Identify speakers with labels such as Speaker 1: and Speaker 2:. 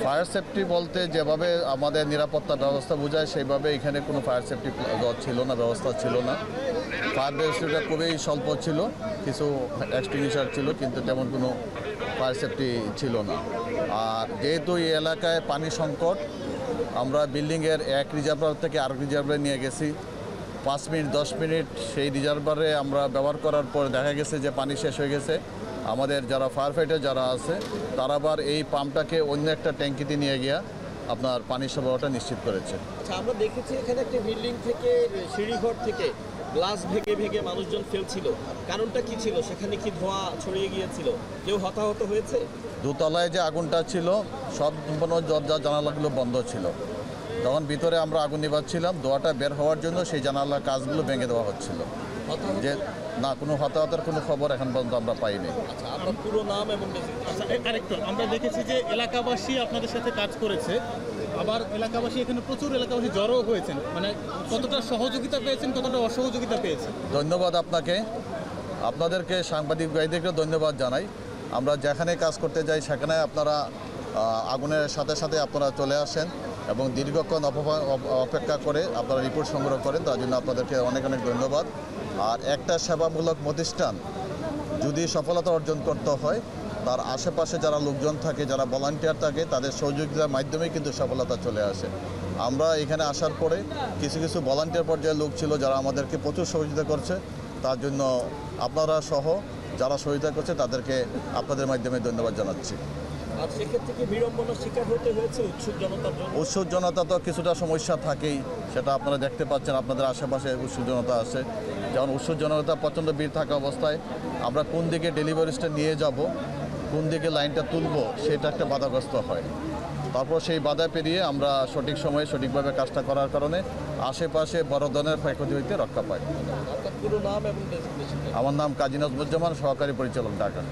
Speaker 1: Fire safety বলতে যেভাবে আমাদের নিরাপত্তা ব্যবস্থা বোঝায় সেইভাবে এখানে কোনো ফায়ার সেফটি ছিল না, ব্যবস্থা ছিল না। ফায়ার ব্যবস্থাটা খুবই স্বল্প ছিল, কিছু এক্সটিংগুইশার ছিল, কিন্তু তেমন কোনো ফায়ার সেফটি ছিল না। আর যেহেতু এই এলাকায় পানি সংকট, আমরা বিল্ডিংয়ের এক রিজার্ভার থেকে আরেক রিজার্ভারে নিয়ে গেছি। 5 মিনিট 10 মিনিট সেই রিজার্ভারে আমরা ব্যবহার করার পর দেখা গেছে যে পানি শেষ হয়ে গেছে। আমাদের যারা ফায়ার ফাইটার যারা আছে তারা আবার এই পাম্পটাকে অন্য একটা ট্যাঙ্কিতে নিয়ে গিয়ে আপনার পানির সরবরাহটা নিশ্চিত করেছে।
Speaker 2: আচ্ছা, আমরা দেখেছি এখানে একটা বিল্ডিং থেকে সিঁড়িঘর থেকে গ্লাস ভেঙে ভেঙে মানুষজন ফেলছিল, কারণটা কি ছিল? সেখানে কি ধোঁয়া ছড়িয়ে গিয়েছিল? কেউ হতাহত হয়েছে?
Speaker 1: দোতলায় যে আগুনটা ছিল সব সম্পূর্ণ দরজা জানালাগুলো বন্ধ ছিল। তখন ভিতরে আমরা আগুন নিভাচ্ছিলাম, ধোঁয়াটা বের হওয়ার জন্য সেই জানালার কাজগুলো ভেঙে দেওয়া হচ্ছিল। যে না, কোনো হতাহতের কোনো খবর এখন পর্যন্ত আমরা পাইনি।
Speaker 2: আচ্ছা, আপনার পুরো নাম এবং
Speaker 3: আরেকটু আমরা দেখেছি যে এলাকাবাসী আপনাদের সাথে কাজ করেছে, আবার এলাকাবাসী এখানে প্রচুর এলাকাবাসী জড়ো হয়েছেন, মানে কতটা সহযোগিতা পেয়েছেন, কতটা অসহযোগিতা পেয়েছেন?
Speaker 1: ধন্যবাদ আপনাকে, আপনাদেরকে সাংবাদিক ভাইদেরকে ধন্যবাদ জানাই। আমরা যেখানে কাজ করতে যাই সেখানে আপনারা আগুনের সাথে সাথে আপনারা চলে আসেন এবং দীর্ঘক্ষণ অপেক্ষা করে আপনারা রিপোর্ট সংগ্রহ করেন, তার জন্য আপনাদেরকে অনেক অনেক ধন্যবাদ। আর একটা সেবামূলক প্রতিষ্ঠান যদি সফলতা অর্জন করতে হয়, তার আশেপাশে যারা লোকজন থাকে, যারা ভলান্টিয়ার থাকে, তাদের সহযোগিতার মাধ্যমেই কিন্তু সফলতা চলে আসে। আমরা এখানে আসার পরে কিছু কিছু ভলান্টিয়ার পর্যায়ের লোক ছিল যারা আমাদেরকে প্রচুর সহযোগিতা করছে, তার জন্য আপনারা সহ যারা সহযোগিতা করছে তাদেরকে আপনাদের মাধ্যমে ধন্যবাদ জানাচ্ছি।
Speaker 2: আর সেক্ষেত্রে কি বিড়ম্বনার শিকার হতে হয়েছে উৎসুক জনতার জন্য?
Speaker 1: উৎসুক জনতা তো কিছুটা সমস্যা থাকেই, সেটা আপনারা দেখতে পাচ্ছেন, আপনাদের আশেপাশে উৎসুক জনতা আছে। যেমন উৎসুক জনতা প্রচণ্ড ভিড় থাকা অবস্থায় আমরা কোন দিকে ডেলিভারিসটা নিয়ে যাব, কোন দিকে লাইনটা তুলব, সেটা একটা বাধাগ্রস্ত হয়। তারপর সেই বাধা পেরিয়ে আমরা সঠিক সময়ে সঠিকভাবে কাজটা করার কারণে আশেপাশে বড় ধরনের ক্ষয়ক্ষতি হইতে রক্ষা পাই।
Speaker 2: আপনার পুরো নাম এবং
Speaker 1: আমার নাম কাজী নজমুজ্জামান, সহকারী পরিচালক, ঢাকা।